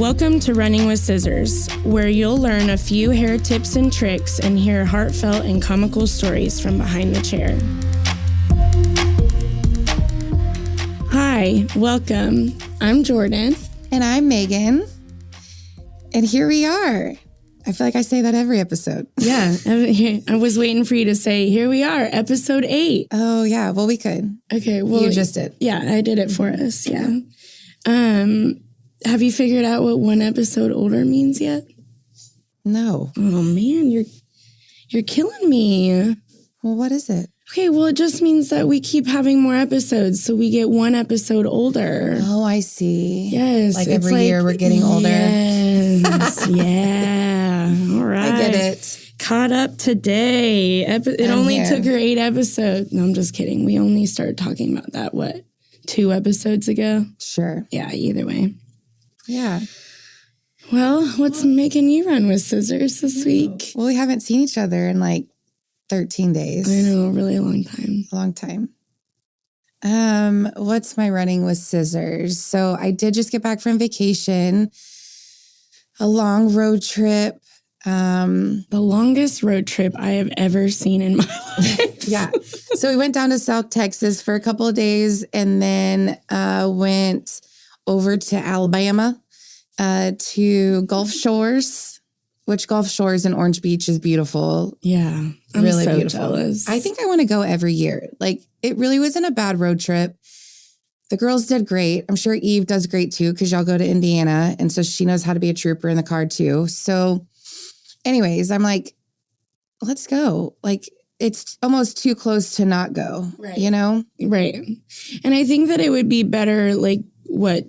Welcome to Running with Scissors, where you'll learn a few hair tips and tricks and hear heartfelt and comical stories from behind the chair. Hi, welcome. I'm Jordan. And I'm Megan. And here we are. I feel like I say that every episode. Yeah, I was waiting for you to say, here we are, episode 8. Oh, yeah. Well, we could. Okay, well. You just did. Yeah, I did it for us, yeah. Have you figured out what one episode older means yet? No. Oh, man, you're killing me. Well, what is it? Okay, well, it just means that we keep having more episodes, so we get one episode older. Oh, I see. Yes. Like every year we're getting older. Yes. Yeah. All right. I get it. Caught up today. It only took her 8 episodes. No, I'm just kidding. We only started talking about that, 2 episodes ago? Sure. Yeah, either way. Yeah. Well, what's making you run with scissors this week? Well, we haven't seen each other in like 13 days. I know, a really long time. A long time. What's my running with scissors? So I did just get back from vacation, a long road trip. The longest road trip I have ever seen in my life. Yeah. So we went down to South Texas for a couple of days and then went over to Alabama to Gulf Shores, which Gulf Shores and Orange Beach is beautiful. Yeah. I'm really so beautiful. Jealous. I think I want to go every year. Like, it really wasn't a bad road trip. The girls did great. I'm sure Eve does great too, because y'all go to Indiana. And so she knows how to be a trooper in the car too. So anyways, I'm like, let's go. Like, it's almost too close to not go, right. You know? Right. And I think that it would be better, like,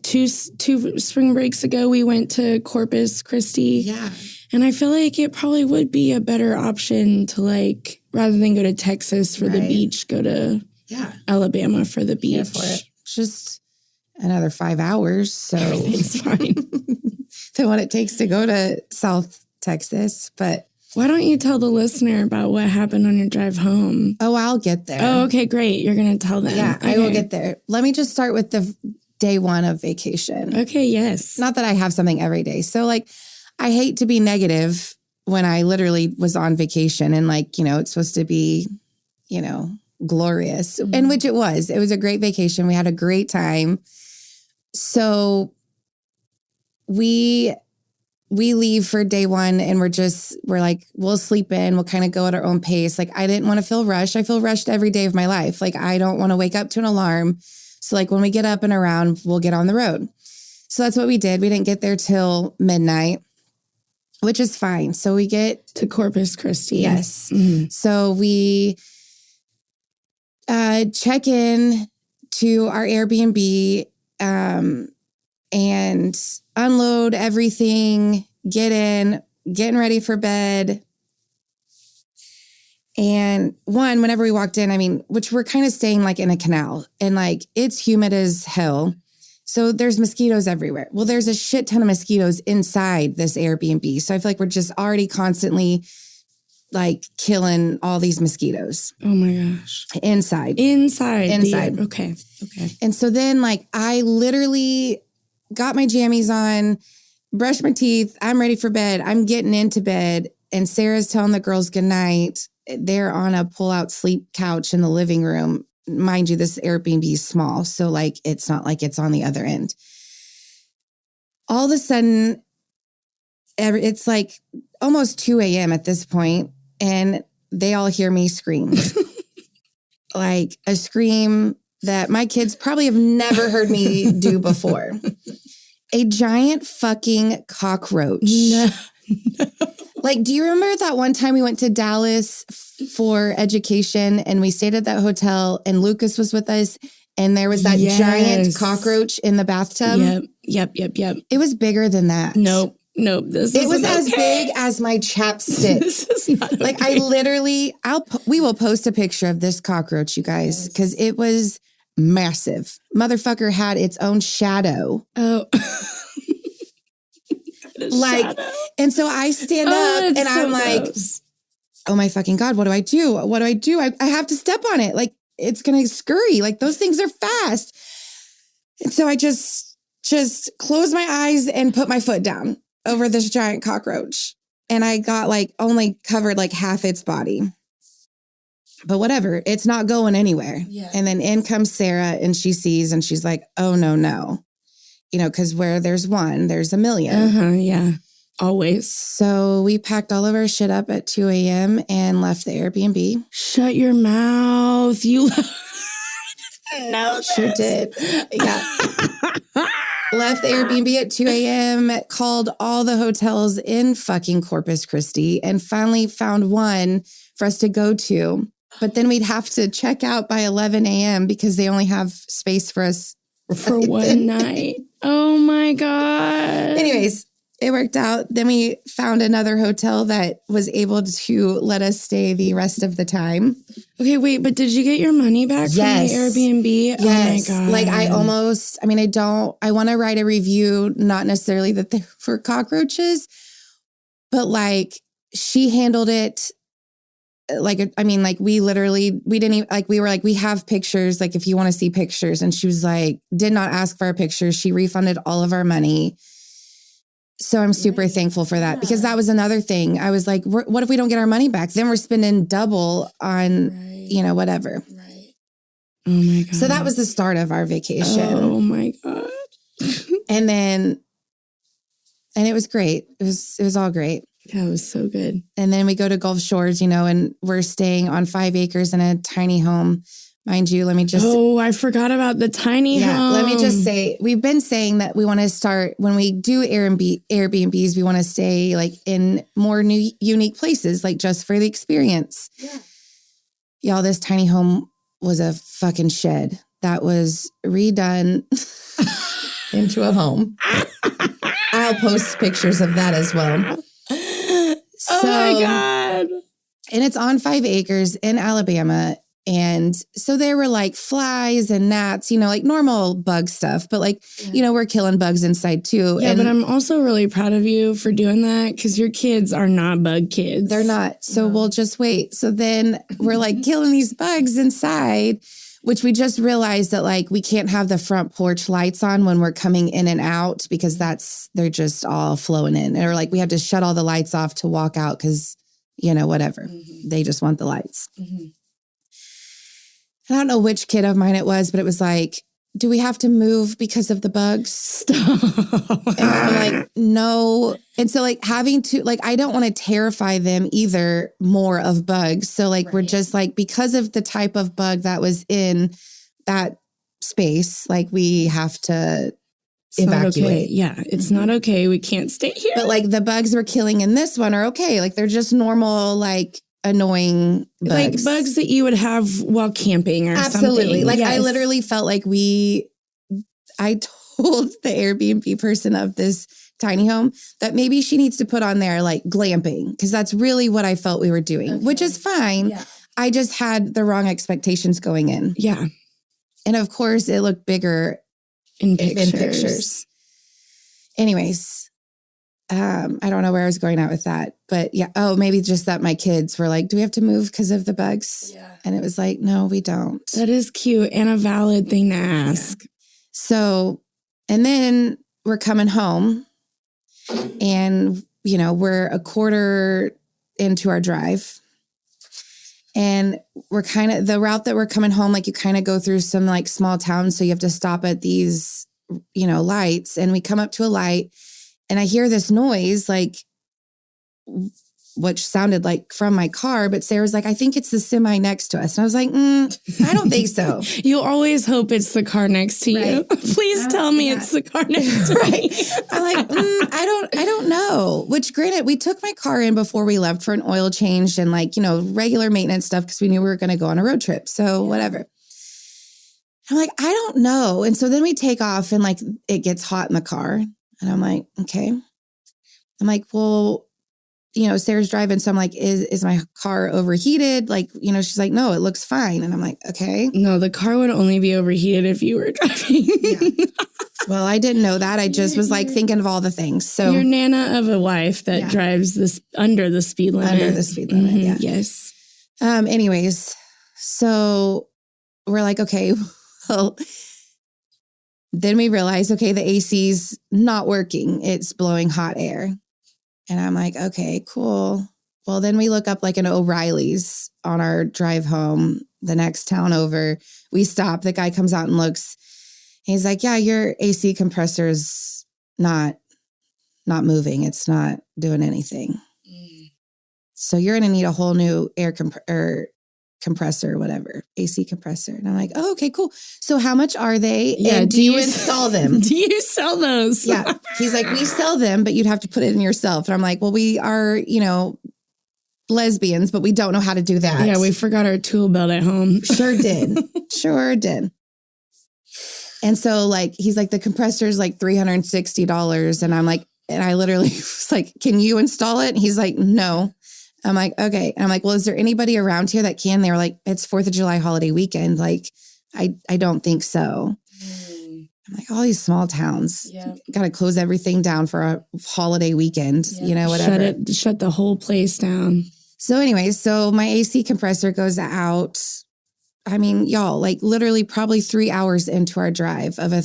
two spring breaks ago, we went to Corpus Christi. Yeah. And I feel like it probably would be a better option to, like, rather than go to Texas for the beach, go to Alabama for the beach. Here for it. Just another 5 hours. So everything's fine. Than what it takes to go to South Texas. But why don't you tell the listener about what happened on your drive home? Oh, I'll get there. Oh, okay, great. You're going to tell them. Yeah, okay. I will get there. Let me just start with the day 1 of vacation. Okay, yes. Not that I have something every day. So, like, I hate to be negative when I literally was on vacation and, like, you know, it's supposed to be, you know, glorious, and which it was. It was a great vacation. We had a great time. So we leave for day 1 and we're like, we'll sleep in. We'll kind of go at our own pace. Like, I didn't want to feel rushed. I feel rushed every day of my life. Like, I don't want to wake up to an alarm. So, like, when we get up and around, we'll get on the road. So that's what we did. We didn't get there till midnight, which is fine. So we get to Corpus Christi. Yes. Mm-hmm. So we check in to our Airbnb and unload everything, getting ready for bed. And whenever we walked in, I mean, which we're kind of staying like in a canal and like it's humid as hell. So there's mosquitoes everywhere. Well, there's a shit ton of mosquitoes inside this Airbnb. So I feel like we're just already constantly like killing all these mosquitoes. Oh my gosh. Inside. Okay. And so then like I literally got my jammies on, brushed my teeth. I'm ready for bed. I'm getting into bed and Sarah's telling the girls goodnight. They're on a pull-out sleep couch in the living room. Mind you, this Airbnb is small, so like it's not like it's on the other end. All of a sudden, it's like almost 2 a.m. at this point, and they all hear me scream. Like a scream that my kids probably have never heard me do before. A giant fucking cockroach. No. Like, do you remember that one time we went to Dallas for education and we stayed at that hotel and Lucas was with us and there was that giant cockroach in the bathtub? Yep. It was bigger than that. Nope. It was as big as my chapstick. This is not okay. Like I literally, we will post a picture of this cockroach, you guys, because it was massive. Motherfucker had its own shadow. Oh. Like, shadow. And so I stand up and I'm like, oh my fucking God, what do I do? I have to step on it. Like, it's going to scurry. Like, those things are fast. And so I just just closed my eyes and put my foot down over this giant cockroach. And I got like only covered like half its body. But whatever, it's not going anywhere. Yeah. And then in comes Sarah and she sees and she's like, oh, no. You know, because where there's one, there's a million. Yeah, always. So we packed all of our shit up at 2 a.m. and left the Airbnb. Shut your mouth. You No, sure did. Yeah. Left the Airbnb at 2 a.m., called all the hotels in fucking Corpus Christi and finally found one for us to go to. But then we'd have to check out by 11 a.m. because they only have space for us for one night. Oh my God. Anyways, it worked out. Then we found another hotel that was able to let us stay the rest of the time. Okay, wait, but did you get your money back from the Airbnb? Yes. Oh my God. Like I want to write a review, not necessarily that they were cockroaches, but like she handled it. We literally, we didn't even, like, we were like, we have pictures, like, if you want to see pictures. And she was like, did not ask for our pictures. She refunded all of our money. So I'm super thankful for that because that was another thing. I was like, what if we don't get our money back? Then we're spending double on, whatever. Right. Oh my God. So that was the start of our vacation. Oh my God. And it was great. It was all great. That was so good. And then we go to Gulf Shores, and we're staying on 5 acres in a tiny home. Mind you, let me just... Oh, I forgot about the tiny home. Let me just say, we've been saying that we want to start, when we do Airbnbs, we want to stay like in more new, unique places, like just for the experience. Yeah. Y'all, this tiny home was a fucking shed that was redone into a home. I'll post pictures of that as well. Oh my God. And it's on 5 acres in Alabama. And so there were like flies and gnats, like normal bug stuff. But like, we're killing bugs inside too. Yeah, but I'm also really proud of you for doing that because your kids are not bug kids. They're not. So we'll just wait. So then we're like killing these bugs inside, which we just realized that like we can't have the front porch lights on when we're coming in and out because they're just all flowing in. Or like we have to shut all the lights off to walk out because, whatever. Mm-hmm. They just want the lights. Mm-hmm. I don't know which kid of mine it was, but it was like, do we have to move because of the bugs? Stop. And I'm like, no. And so like having to, like, I don't want to terrify them either more of bugs. So like, we're just like, because of the type of bug that was in that space, like we have to evacuate. Okay. Yeah, it's not okay. We can't stay here. But like the bugs we're killing in this one are okay. Like they're just normal, like annoying bugs. Like bugs that you would have while camping or something. Absolutely. Like I literally felt like I told the Airbnb person of this tiny home that maybe she needs to put on there like glamping because that's really what I felt we were doing, which is fine. Yeah. I just had the wrong expectations going in. Yeah. And of course it looked bigger in pictures. Anyways, I don't know where I was going at with that, but yeah. Oh, maybe just that my kids were like, do we have to move because of the bugs? Yeah. And it was like, no, we don't. That is cute and a valid thing to ask. Yeah. So, and then we're coming home and, we're a quarter into our drive and we're kind of the route that we're coming home. Like you kind of go through some like small towns. So you have to stop at these, lights and we come up to a light. And I hear this noise, like, which sounded like from my car. But Sarah's like, I think it's the semi next to us. And I was like, I don't think so. You always hope it's the car next to you. Please tell me it's the car next to me. I'm like, I don't know. Which granted, we took my car in before we left for an oil change and like, regular maintenance stuff because we knew we were going to go on a road trip. So whatever. I'm like, I don't know. And so then we take off and like it gets hot in the car. And I'm like, okay. I'm like, well, Sarah's driving. So I'm like, is my car overheated? Like, she's like, no, it looks fine. And I'm like, okay. No, the car would only be overheated if you were driving. Yeah. Well, I didn't know that. I just was like thinking of all the things. So you're Nana of a wife that drives this under the speed limit. Under the speed limit, yeah. Yes. Anyways, so we're like, okay, well, then we realize, okay, the AC's not working. It's blowing hot air. And I'm like, okay, cool. Well, then we look up like an O'Reilly's on our drive home, the next town over. We stop. The guy comes out and looks. He's like, yeah, your AC compressor's not moving. It's not doing anything. So you're going to need a whole new air compressor or whatever, AC compressor. And I'm like, oh, okay, cool. So how much are they? Yeah, and do you install them? Do you sell those? Yeah. He's like, we sell them, but you'd have to put it in yourself. And I'm like, well, we are, lesbians, but we don't know how to do that. Yeah, we forgot our tool belt at home. Sure did. Sure did. And so like, he's like, the compressor is like $360. And I'm like, and I literally was like, can you install it? And he's like, no. I'm like, okay. And I'm like, well, is there anybody around here that can? They were like, it's 4th of July holiday weekend. Like, I don't think so. I'm like, all these small towns, got to close everything down for a holiday weekend, whatever. Shut the whole place down. So anyway, so my AC compressor goes out. I mean, y'all, like literally probably 3 hours into our drive of a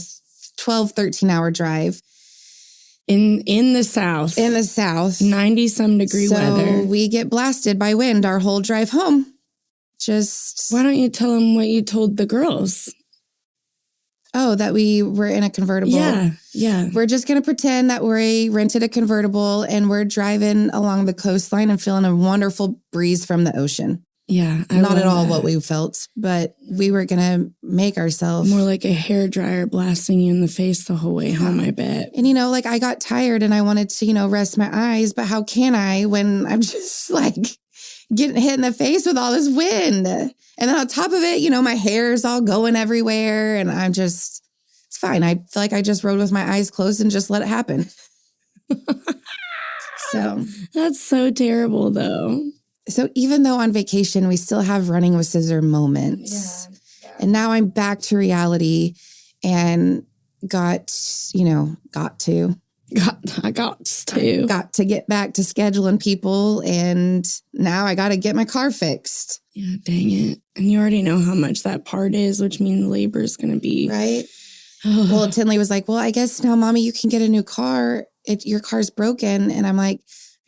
13-hour drive. In the South. In the South. 90-some degree weather. So we get blasted by wind our whole drive home. Just. Why don't you tell them what you told the girls? Oh, that we were in a convertible. Yeah. We're just going to pretend that we rented a convertible and we're driving along the coastline and feeling a wonderful breeze from the ocean. Yeah. Not at all what we felt, but we were going to make ourselves. More like a hairdryer blasting you in the face the whole way home, I bet. And, like I got tired and I wanted to, rest my eyes, but how can I when I'm just like getting hit in the face with all this wind? And then on top of it, my hair is all going everywhere and I'm just, it's fine. I feel like I just rode with my eyes closed and just let it happen. So. That's so terrible though. So even though on vacation, we still have running with scissor moments. Yeah. And now I'm back to reality and got to get back to scheduling people. And now I got to get my car fixed. Yeah, dang it. And you already know how much that part is, which means labor is going to be. Right. Well, Tinley was like, well, I guess now, Mommy, you can get a new car. Your car's broken. And I'm like,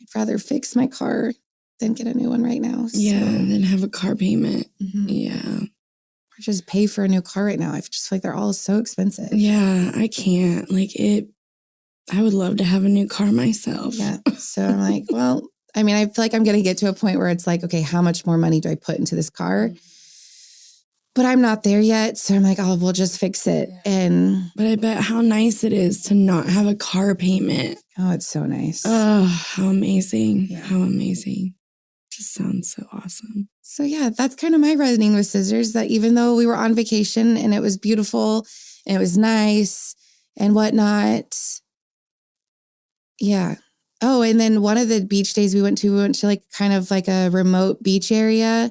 I'd rather fix my car than get a new one right now. So. Yeah, and then have a car payment. Mm-hmm. Yeah. Or just pay for a new car right now. I just feel like they're all so expensive. Yeah, I can't. I would love to have a new car myself. Yeah. So I'm like, well, I mean, I feel like I'm going to get to a point where it's like, okay, how much more money do I put into this car? But I'm not there yet. So I'm like, oh, we'll just fix it. But I bet how nice it is to not have a car payment. Oh, it's so nice. Oh, how amazing. Yeah. How amazing. Just sounds so awesome. So yeah, that's kind of my running with scissors, that even though we were on vacation and it was beautiful and it was nice and whatnot. Yeah. Oh, and then one of the beach days we went to like kind of like a remote beach area.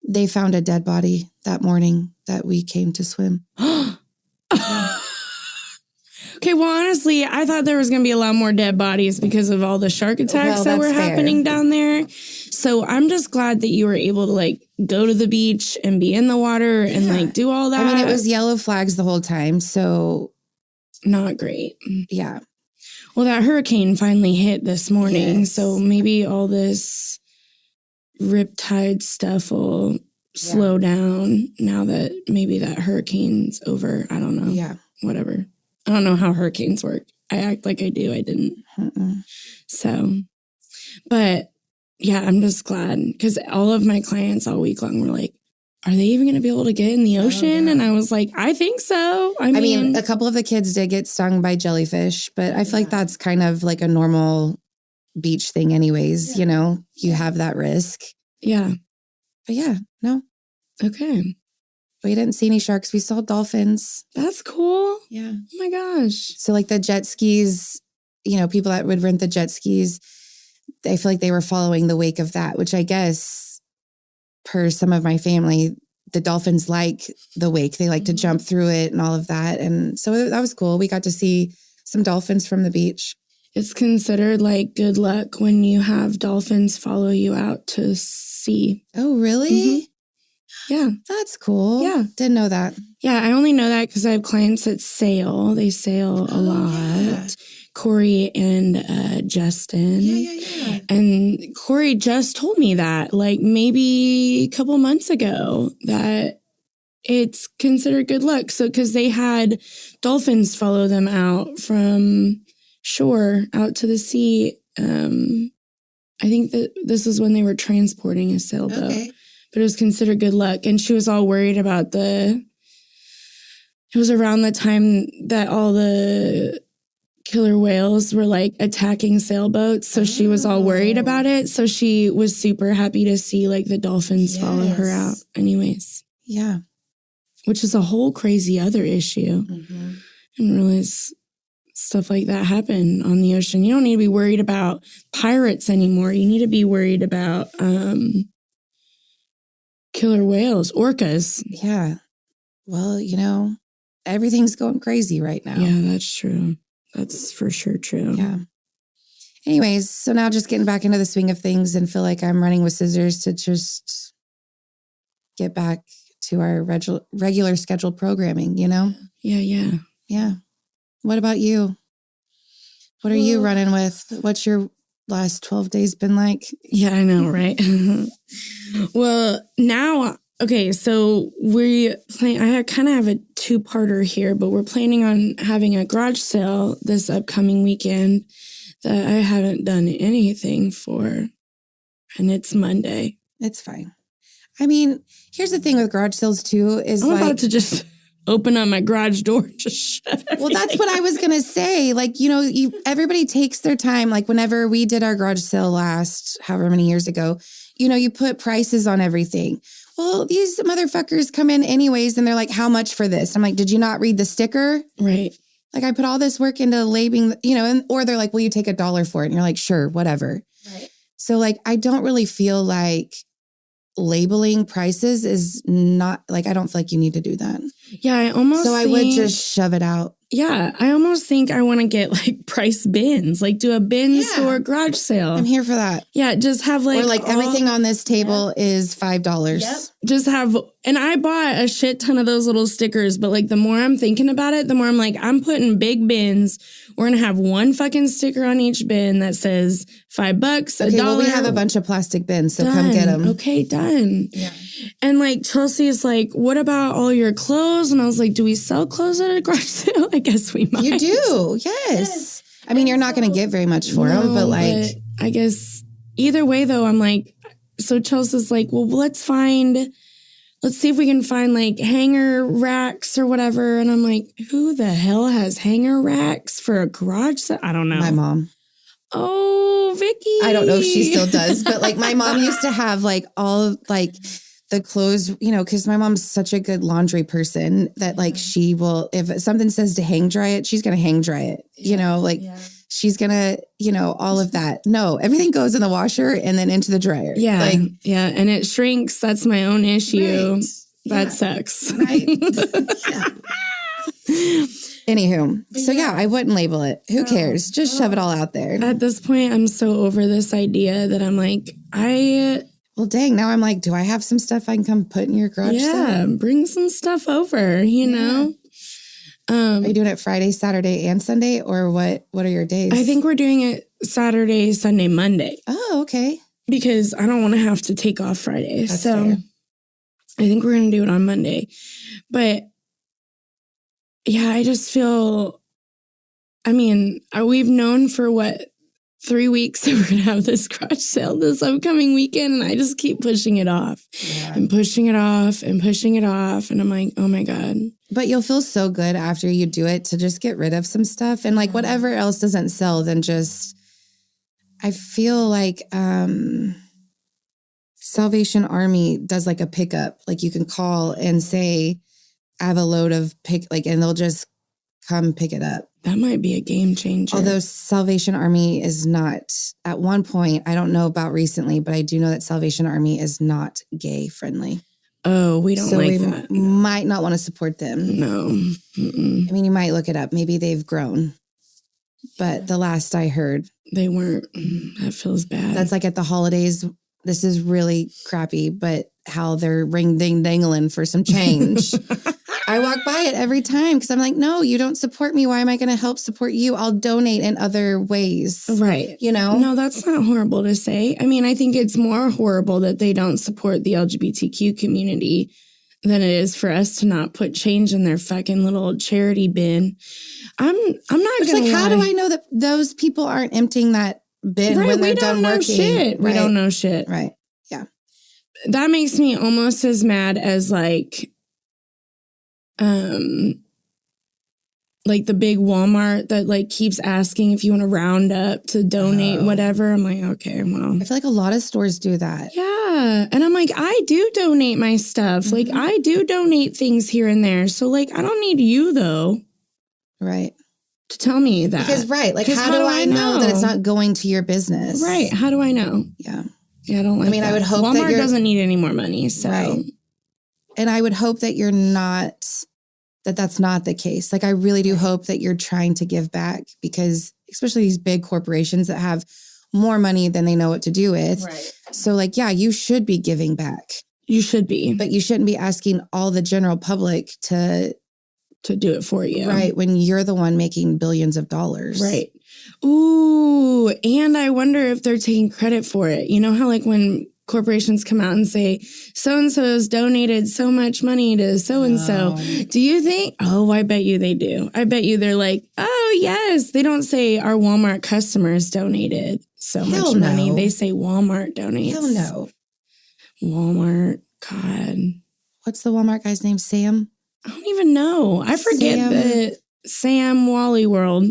They found a dead body that morning that we came to swim. Okay, well, honestly, I thought there was going to be a lot more dead bodies because of all the shark attacks that were happening down there. So I'm just glad that you were able to like go to the beach and be in the water and like do all that. I mean, it was yellow flags the whole time, so not great. Yeah. Well, that hurricane finally hit this morning, so maybe all this riptide stuff will slow down now that maybe that hurricane's over. I don't know. Yeah. Whatever. I don't know how hurricanes work. I act like I do. I didn't. So, but yeah, I'm just glad because all of my clients all week long were like, are they even going to be able to get in the ocean? And I was like, I think so. I mean, a couple of the kids did get stung by jellyfish, but I feel like that's kind of like a normal beach thing anyways. You have that risk. Yeah. But yeah, no. Okay. We didn't see any sharks. We saw dolphins. That's cool. Yeah. Oh my gosh. So like the jet skis, people that would rent the jet skis, I feel like they were following the wake of that, which I guess per some of my family, the dolphins like the wake. They like to jump through it and all of that. And so that was cool. We got to see some dolphins from the beach. It's considered like good luck when you have dolphins follow you out to sea. Oh, really? Mm-hmm. Yeah. That's cool. Yeah. Didn't know that. Yeah, I only know that because I have clients that sail. They sail a lot. Yeah. Corey and Justin. Yeah. And Corey just told me that, like, maybe a couple months ago, that it's considered good luck. So, because they had dolphins follow them out from shore out to the sea. I think that this is when they were transporting a sailboat. Okay. But it was considered good luck. And she was all worried about it was around the time that all the killer whales were like attacking sailboats. So she was all worried about it. So she was super happy to see like the dolphins follow her out anyways. Yeah. Which is a whole crazy other issue. Mm-hmm. I didn't realize stuff like that happen on the ocean. You don't need to be worried about pirates anymore. You need to be worried about killer whales, orcas. Yeah. Well, everything's going crazy right now. Yeah, that's true. That's for sure true. Yeah. Anyways, so now just getting back into the swing of things and feel like I'm running with scissors to just get back to our regular scheduled programming, Yeah. What about you? What are you running with? What's your last 12 days been like? Yeah, I know, right? Well, now, okay, so I kind of have a two-parter here, but we're planning on having a garage sale this upcoming weekend that I haven't done anything for, and it's Monday. It's fine. I mean, here's the thing with garage sales too is I'm about to just open up my garage door, just shut everything. Well, that's what I was going to say. Like, everybody takes their time. Like whenever we did our garage sale last, however many years ago, you put prices on everything. Well, these motherfuckers come in anyways and they're like, how much for this? I'm like, did you not read the sticker? Right. Like I put all this work into labeling, or they're like, will you take $1 for it? And you're like, sure, whatever. Right. So like, I don't really feel like labeling prices is not like, I don't feel like you need to do that. Yeah, I would just shove it out. Yeah, I almost think I want to get like price bins, like do a bin store garage sale. I'm here for that. Yeah, just have like. Or like everything on this table is $5. Yep. Just have, and I bought a shit ton of those little stickers, but like the more I'm thinking about it, the more I'm like, I'm putting big bins. We're going to have one fucking sticker on each bin that says $5, $1. Well, we have a bunch of plastic bins, so come get them. Okay, done. Yeah. And like Chelsea is like, what about all your clothes? And I was like, do we sell clothes at a garage sale? I guess we might. You do, yes. I mean, you're not going to get very much for them, but like. But I guess either way though, I'm like, so Chelsea's like, well, let's see if we can find like hanger racks or whatever. And I'm like, who the hell has hanger racks for a garage sale? I don't know. My mom. Oh, Vicky. I don't know if she still does, but like my mom used to have like all like the clothes, because my mom's such a good laundry person that like she will, if something says to hang dry it, she's going to hang dry it, she's going to, all of that. No, everything goes in the washer and then into the dryer. Yeah. Yeah. And it shrinks. That's my own issue. Right. That sucks. Right. Anywho, so I wouldn't label it. Who cares? Just shove it all out there. At this point, I'm so over this idea that I'm like, well, dang, now I'm like, do I have some stuff I can come put in your garage? Yeah, bring some stuff over, know? Are you doing it Friday, Saturday, and Sunday, or what are your days? I think we're doing it Saturday, Sunday, Monday. Oh, okay. Because I don't want to have to take off Friday. That's so fair. I think we're going to do it on Monday. But yeah, I just feel, we've known for 3 weeks that we're going to have this garage sale this upcoming weekend. And I just keep pushing it off and pushing it off and pushing it off. And I'm like, oh my God. But you'll feel so good after you do it to just get rid of some stuff. And like whatever else doesn't sell, then just, I feel like Salvation Army does like a pickup. Like you can call and say, I have a load of and they'll just come pick it up. That might be a game changer. Although Salvation Army is not, at one point, I don't know about recently, but I do know that Salvation Army is not gay friendly. Oh, we don't like that. We might not want to support them. No. Mm-mm. I mean, you might look it up. Maybe they've grown. But the last I heard. They weren't. That feels bad. That's like at the holidays. This is really crappy, but how they're ring-ding-dingling for some change. I walk by it every time because I'm like, no, you don't support me. Why am I going to help support you? I'll donate in other ways. Right. You know? No, that's not horrible to say. I mean, I think it's more horrible that they don't support the LGBTQ community than it is for us to not put change in their fucking little charity bin. I'm not It's gonna like, how lie. do I know that those people aren't emptying that bin Right, when they're we don't done know working? shit. We Right. don't know shit. Right. That makes me almost as mad as like the big Walmart that like keeps asking if you want to round up to donate whatever. I'm like, okay, well. I feel like a lot of stores do that. Yeah. And I'm like, I do donate my stuff. Like I do donate things here and there. So like, I don't need you though Right. to tell me that. Because, like, how do I know that it's not going to your business? Right. How do I know? Yeah. Yeah, I don't like I mean, that. I would hope that Walmart doesn't need any more money. So. Right. And I would hope that you're not, that's not the case. Like, I really do hope that you're trying to give back because especially these big corporations that have more money than they know what to do with. Right. So like, yeah, you should be giving back. You should be. But you shouldn't be asking all the general public to do it for you. Right. When you're the one making billions of dollars. Right. Ooh. And I wonder if they're taking credit for it. You know how like when corporations come out and say, so-and-so's donated so much money to so-and-so. Do you think, I bet you they do. I bet you they're like, oh, yes. They don't say our Walmart customers donated so much money. They say Walmart donates. Hell no. Walmart. God. What's the Walmart guy's name? Sam? I don't even know. I forget that Sam Wally World.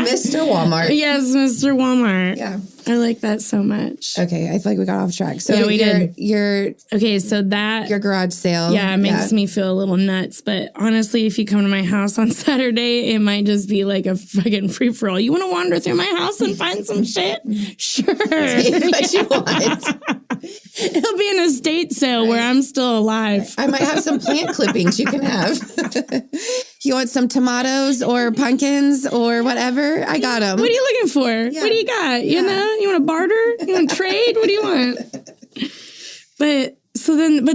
Mr. Walmart. Yes, Mr. Walmart. Yeah. I like that so much. Okay, I feel like we got off track. So yeah, we did. Okay, so that your garage sale. Yeah, it makes me feel a little nuts. But honestly, if you come to my house on Saturday, it might just be like a fucking free for all. You want to wander through my house and find some shit? Sure. What you want. It'll be an estate sale where I'm still alive. I might have some plant clippings you can have. You want some tomatoes or pumpkins or whatever? I got them. What are you looking for? Yeah. What do you got? You know, you want to barter? You want to trade? What do you want? But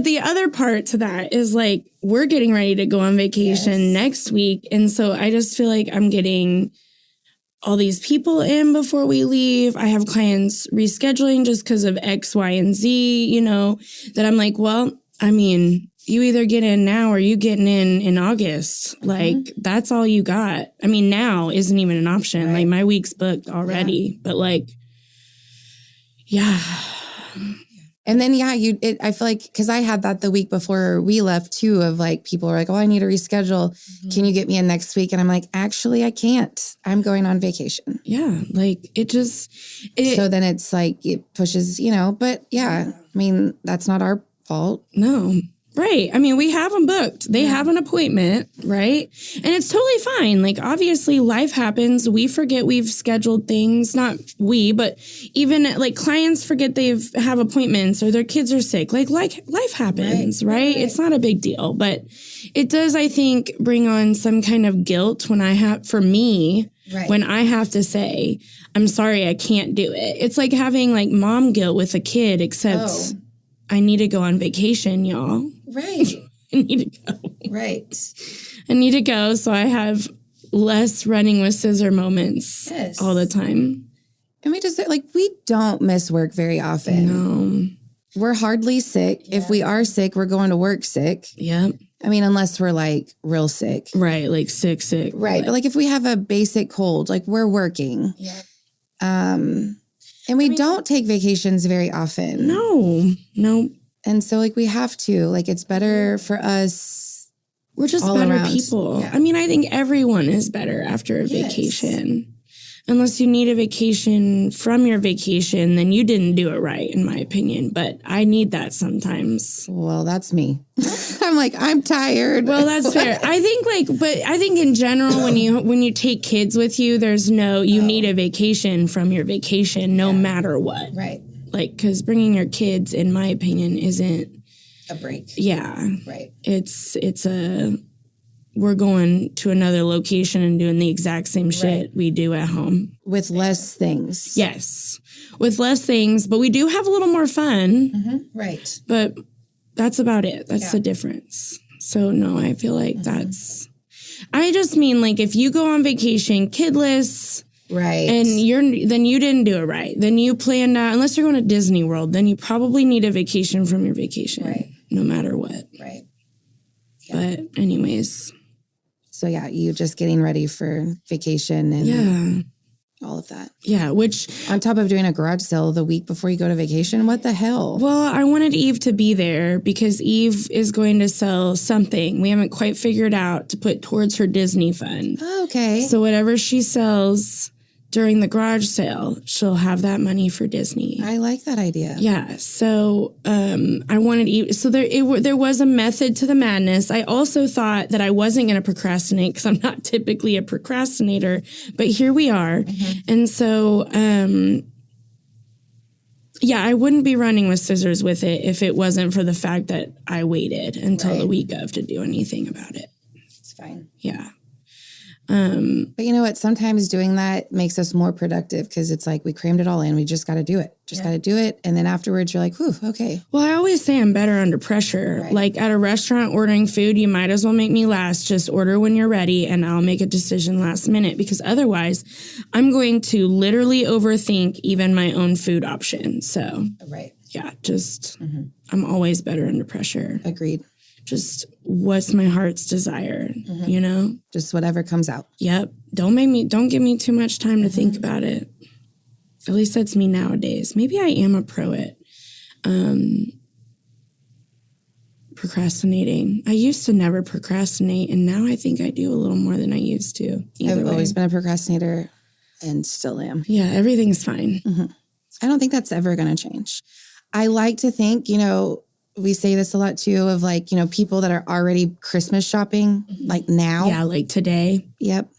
the other part to that is like, we're getting ready to go on vacation next week. And so I just feel like I'm getting all these people in before we leave. I have clients rescheduling just because of X, Y, and Z, you know, that I'm like, well, I mean, you either get in now or you getting in August. Like, that's all you got. I mean, now isn't even an option. Like, my week's booked already. But, like, yeah. And then, I feel like, because I had that the week before we left, too, of, like, people are like, I need to reschedule. Can you get me in next week? And I'm like, actually, I can't. I'm going on vacation. Yeah, like, so then it's like, it pushes, but, I mean, that's not our fault. No. Right. I mean, we have them booked. They have an appointment, right? And it's totally fine. Like, obviously, life happens. We forget we've scheduled things. Not we, but even, like, clients forget they have appointments or their kids are sick. Like life happens, right? It's not a big deal. But it does, I think, bring on some kind of guilt when when I have to say, I'm sorry, I can't do it. It's like having, like, mom guilt with a kid, except I need to go on vacation, y'all. Right. I need to go. Right. I need to go so I have less running with scissor moments all the time. And we don't miss work very often. No. We're hardly sick. Yeah. If we are sick, we're going to work sick. Yep. I mean, unless we're like real sick. Right. Like sick. Right. But like if we have a basic cold, like we're working. Yeah. And we don't take vacations very often. No. And so, like, we have to. Like, it's better for us. We're just better people. Yeah. I mean, I think everyone is better after a vacation. Unless you need a vacation from your vacation, then you didn't do it right, in my opinion. But I need that sometimes. Well, that's me. I'm like, I'm tired. Well, that's fair. I think in general, when you take kids with you, there's you need a vacation from your vacation, no matter what. Right. Like, because bringing your kids, in my opinion, isn't a break. Yeah. Right. It's a we're going to another location and doing the exact same shit we do at home. With less things. Yes. With less things, but we do have a little more fun. Mm-hmm. Right. But that's about it. That's the difference. So, no, I feel like I just mean, like, if you go on vacation kidless, right, and then you didn't do it right. Then you planned out, unless you're going to Disney World, then you probably need a vacation from your vacation, right, no matter what. Right. Yeah. But anyways. So, yeah, you just getting ready for vacation and all of that. Yeah, which... On top of doing a garage sale the week before you go to vacation, what the hell? Well, I wanted Eve to be there because Eve is going to sell something we haven't quite figured out to put towards her Disney fund. Oh, okay. So whatever she sells during the garage sale, she'll have that money for Disney. I like that idea. Yeah. So I wanted Eve. So there was a method to the madness. I also thought that I wasn't going to procrastinate because I'm not typically a procrastinator, but here we are. Mm-hmm. And so, I wouldn't be running with scissors with it if it wasn't for the fact that I waited until the week of to do anything about it. It's fine. Yeah. But you know what? Sometimes doing that makes us more productive because it's like we crammed it all in. We just got to do it. Got to do it. And then afterwards you're like, whew, okay. Well, I always say I'm better under pressure. Right. Like at a restaurant ordering food, you might as well make me last. Just order when you're ready and I'll make a decision last minute because otherwise I'm going to literally overthink even my own food option. So, yeah, just I'm always better under pressure. Agreed. Just what's my heart's desire, you know? Just whatever comes out. Yep. Don't give me too much time to think about it. At least that's me nowadays. Maybe I am a pro at procrastinating. I used to never procrastinate, and now I think I do a little more than I used to. I've always been a procrastinator and still am. Yeah, everything's fine. Mm-hmm. I don't think that's ever going to change. I like to think, you know, we say this a lot too of like, you know, people that are already Christmas shopping like now. Yeah, like today. Yep.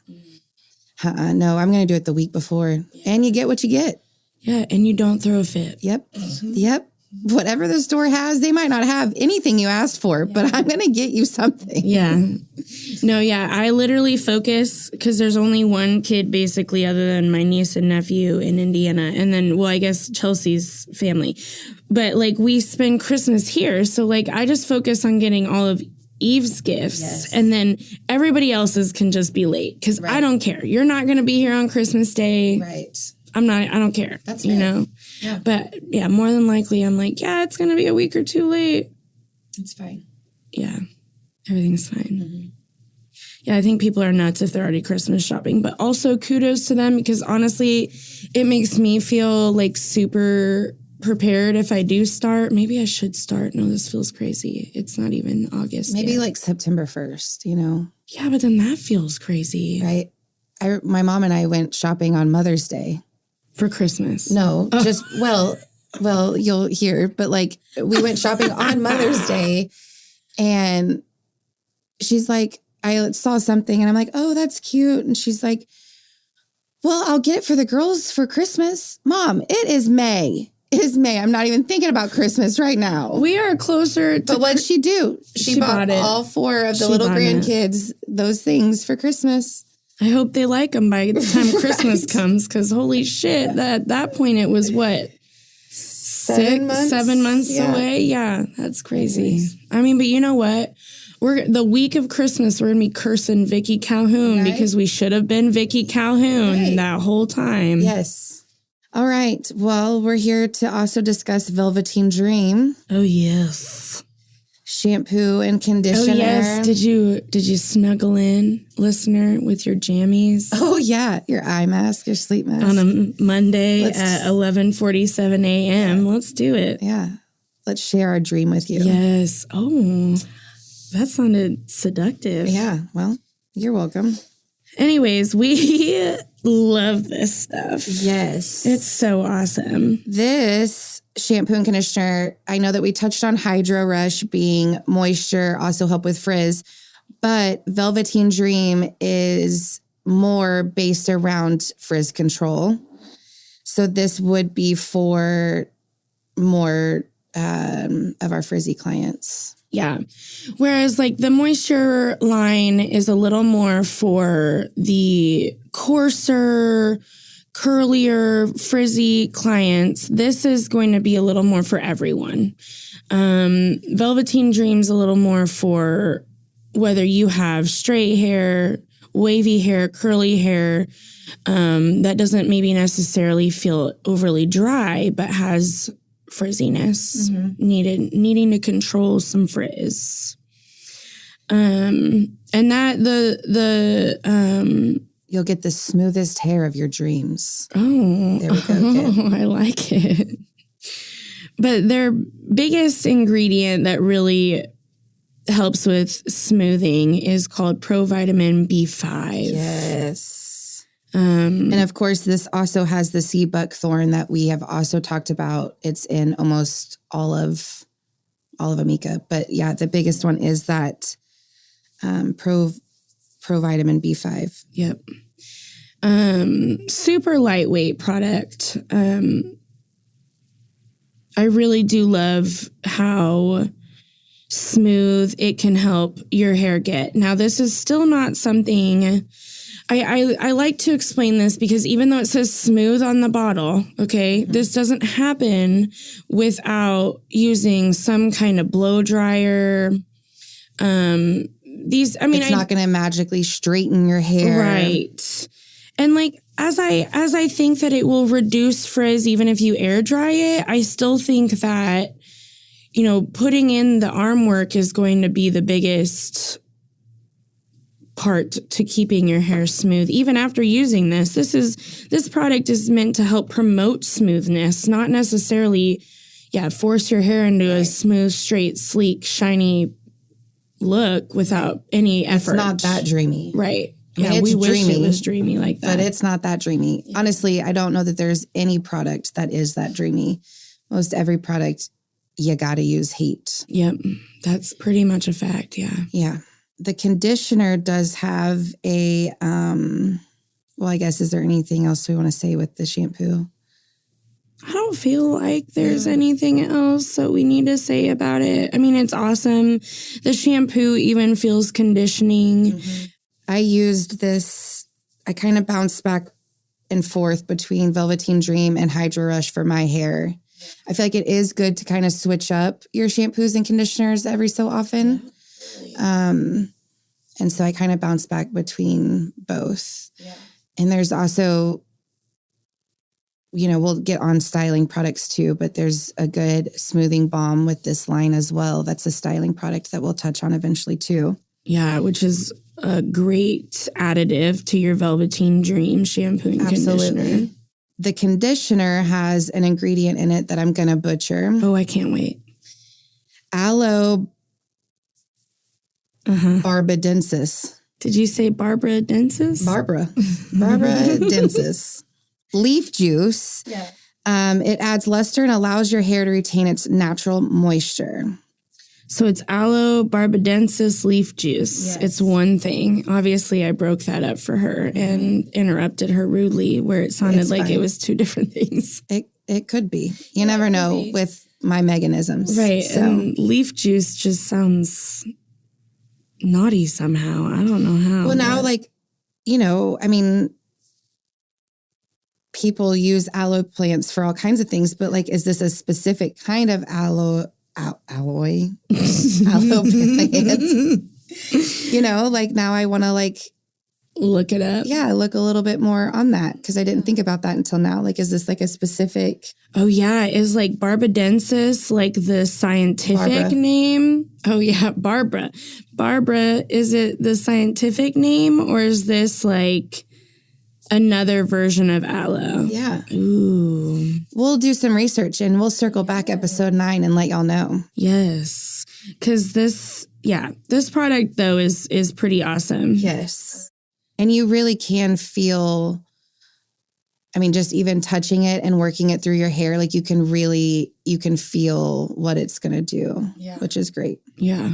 No, I'm going to do it the week before. And you get what you get. Yeah, and you don't throw a fit. Yep. Yep. Whatever the store has, they might not have anything you asked for, but I'm going to get you something. Yeah. No, yeah, I literally focus because there's only one kid basically other than my niece and nephew in Indiana. And then, well, I guess Chelsea's family. But like we spend Christmas here. So like I just focus on getting all of Eve's gifts and then everybody else's can just be late because I don't care. You're not going to be here on Christmas Day. Right. I don't care. That's you know? Yeah. But yeah, more than likely I'm like, yeah, it's going to be a week or two late. It's fine. Yeah. Everything's fine. Mm-hmm. Yeah, I think people are nuts if they're already Christmas shopping, but also kudos to them because honestly, it makes me feel like super prepared if I do start. Maybe I should start. No, this feels crazy. It's not even August Maybe yet. like September 1st, you know? Yeah, but then that feels crazy. Right. My mom and I went shopping on Mother's Day. For Christmas? No, just, well, you'll hear, but like we went shopping on Mother's Day and she's like, I saw something and I'm like, oh, that's cute. And she's like, well, I'll get it for the girls for Christmas. Mom, it is May. It is May. I'm not even thinking about Christmas right now. We are closer to... But what'd she do? She bought all 4 of the little grandkids those things for Christmas. I hope they like them by the time Christmas comes, because holy shit, at that point it was what? 7 months away? Yeah, that's crazy. Anyways. I mean, but you know what? The week of Christmas, we're going to be cursing Vicky Calhoun because we should have been Vicky Calhoun that whole time. Yes. All right. Well, we're here to also discuss Velveteen Dream. Oh, yes. Shampoo and conditioner. Oh, yes. Did you snuggle in, listener, with your jammies? Oh, yeah. Your eye mask, your sleep mask. On a Monday at 11:47 a.m. Yeah. Let's do it. Yeah. Let's share our dream with you. Yes. Oh, that sounded seductive. Yeah. Well, you're welcome. Anyways, we love this stuff. Yes. It's so awesome. This shampoo and conditioner, I know that we touched on Hydro Rush being moisture, also help with frizz, but Velveteen Dream is more based around frizz control. So this would be for more of our frizzy clients. Yeah. Whereas like the moisture line is a little more for the coarser, curlier, frizzy clients. This is going to be a little more for everyone. Velveteen Dream's a little more for whether you have straight hair, wavy hair, curly hair, that doesn't maybe necessarily feel overly dry, but has frizziness, needing to control some frizz. And that You'll get the smoothest hair of your dreams. Oh, there we go. Kid. I like it. But their biggest ingredient that really helps with smoothing is called provitamin B5. Yes. And of course, this also has the sea buckthorn that we have also talked about. It's in almost all of Amika. But yeah, the biggest one is that provitamin B5. Yep. Super lightweight product. I really do love how smooth it can help your hair get. Now, this is still not something I like to explain this because even though it says smooth on the bottle, okay, this doesn't happen without using some kind of blow dryer. It's not going to magically straighten your hair. Right. And like, as I think that it will reduce frizz even if you air dry it, I still think that, putting in the arm work is going to be the biggest part to keeping your hair smooth. Even after using this, this product is meant to help promote smoothness, not necessarily, force your hair into a smooth, straight, sleek, shiny look without any effort. It's not that dreamy. Right. We wish it was dreamy like that. But it's not that dreamy. Yeah. Honestly, I don't know that there's any product that is that dreamy. Most every product, you got to use heat. Yep. That's pretty much a fact. Yeah. Yeah. The conditioner does have a, I guess, is there anything else we want to say with the shampoo? I don't feel like there's anything else that we need to say about it. I mean, it's awesome. The shampoo even feels conditioning. Mm-hmm. I used this, I kind of bounced back and forth between Velveteen Dream and Hydro Rush for my hair. I feel like it is good to kind of switch up your shampoos and conditioners every so often. And so I kind of bounced back between both. Yeah. And there's also, we'll get on styling products too, but there's a good smoothing balm with this line as well. That's a styling product that we'll touch on eventually too. Yeah, which is a great additive to your Velveteen Dream shampoo and conditioner. The conditioner has an ingredient in it that I'm going to butcher. Oh, I can't wait. Aloe barbadensis. Did you say Barbara Densis? Barbara Densis. Leaf juice. Yeah. It adds luster and allows your hair to retain its natural moisture. So it's aloe barbadensis leaf juice. Yes. It's one thing. Obviously, I broke that up for her and interrupted her rudely where it sounded like it was two different things. It could be. You never know with my mechanisms. Right. So. And leaf juice just sounds naughty somehow. I don't know how. Well, now, people use aloe plants for all kinds of things, but is this a specific kind of aloe plant? Now I want to look it up. Yeah, look a little bit more on that because I didn't think about that until now. Is this a specific? Oh yeah, is barbadensis the scientific name? Oh yeah, Barbara. Barbara, is it the scientific name or is this another version of aloe? Yeah. Ooh. We'll do some research and we'll circle back episode 9 and let y'all know. Yes. Because this product though is pretty awesome. Yes. And you really can feel, just even touching it and working it through your hair, you can feel what it's going to do, which is great. Yeah.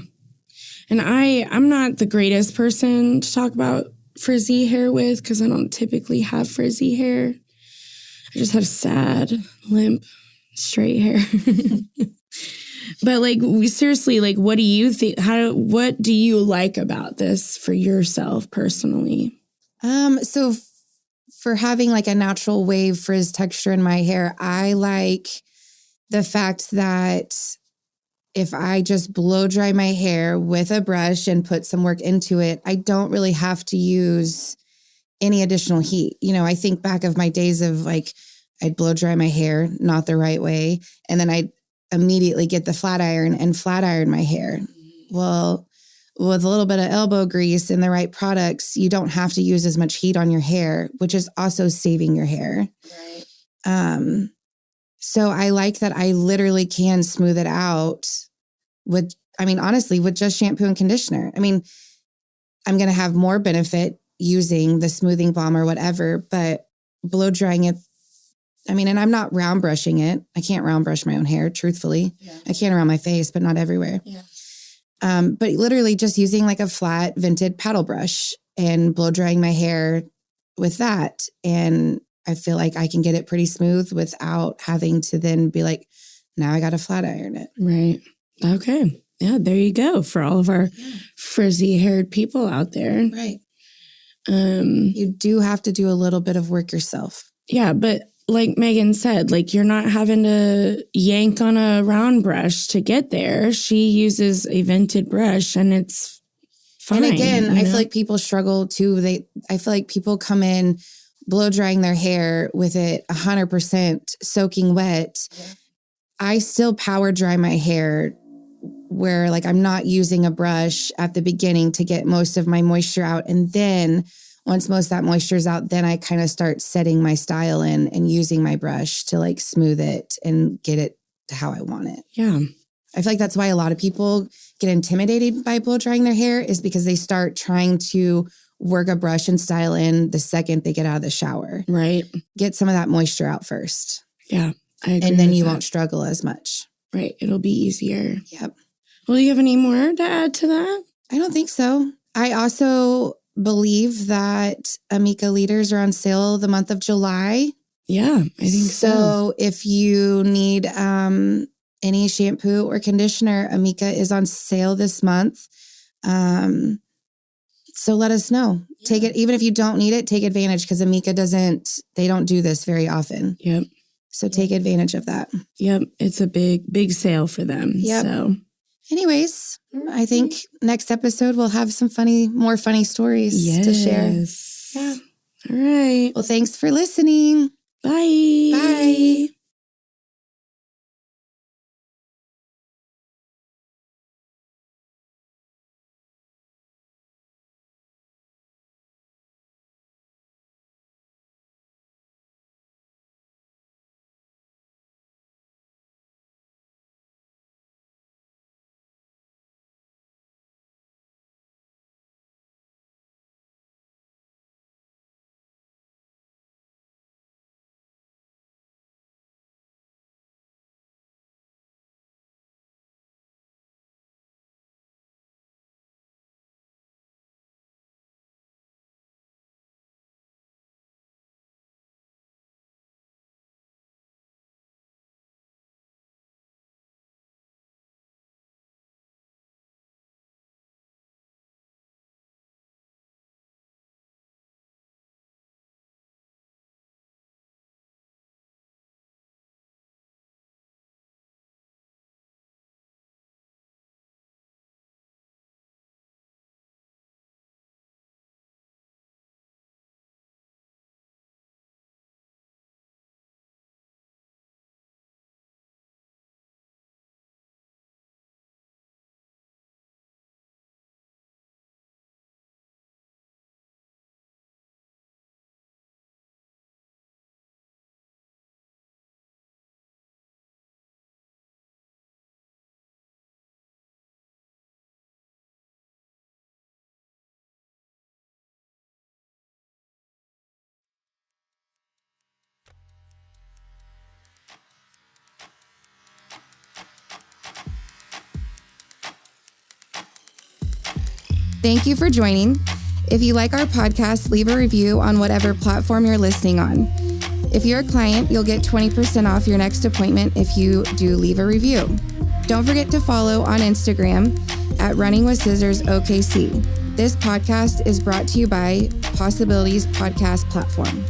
And I'm not the greatest person to talk about frizzy hair with because I don't typically have frizzy hair. I just have sad, limp, straight hair. But like, seriously, like, what do you think? What do you like about this for yourself personally? So for having like a natural wave frizz texture in my hair, I like the fact that if I just blow dry my hair with a brush and put some work into it, I don't really have to use any additional heat. You know, I think back of my days of like, I'd blow dry my hair, not the right way. And then I'd immediately get the flat iron and flat iron my hair. Well, with a little bit of elbow grease and the right products, you don't have to use as much heat on your hair, which is also saving your hair. Right. So I like that I literally can smooth it out honestly, with just shampoo and conditioner. I mean, I'm going to have more benefit using the smoothing balm or whatever, but blow drying it, and I'm not round brushing it. I can't round brush my own hair, truthfully. Yeah. I can around my face, but not everywhere. Yeah. But literally just using like a flat vented paddle brush and blow drying my hair with that. And I feel like I can get it pretty smooth without having to then be like, now I got to flat iron it. Right. Okay. Yeah, there you go for all of our frizzy haired people out there. Right. You do have to do a little bit of work yourself. Yeah, but like Megan said, like you're not having to yank on a round brush to get there. She uses a vented brush and it's fine. And again, I feel like people struggle too. I feel like people come in blow drying their hair with it 100% soaking wet. Yeah. I still power dry my hair where like I'm not using a brush at the beginning to get most of my moisture out. And then once most of that moisture is out, then I kind of start setting my style in and using my brush to like smooth it and get it to how I want it. Yeah. I feel like that's why a lot of people get intimidated by blow drying their hair is because they start trying to work a brush and style in the second they get out of the shower. Right. Get some of that moisture out first. Yeah. I agree and then you won't struggle as much. Right. It'll be easier. Yep. Well, do you have any more to add to that? I don't think so. I also believe that Amika leaders are on sale the month of July. Yeah, I think so. So if you need any shampoo or conditioner, Amika is on sale this month. So let us know. Yeah. Take it, even if you don't need it, take advantage because Amika they don't do this very often. Yep. So take advantage of that. Yep. It's a big sale for them. Yep. So anyways, I think next episode we'll have some more funny stories to share. Yeah. All right. Well, thanks for listening. Bye. Bye. Thank you for joining. If you like our podcast, leave a review on whatever platform you're listening on. If you're a client, you'll get 20% off your next appointment if you do leave a review. Don't forget to follow on Instagram at Running with Scissors OKC. This podcast is brought to you by Possibilities Podcast Platform.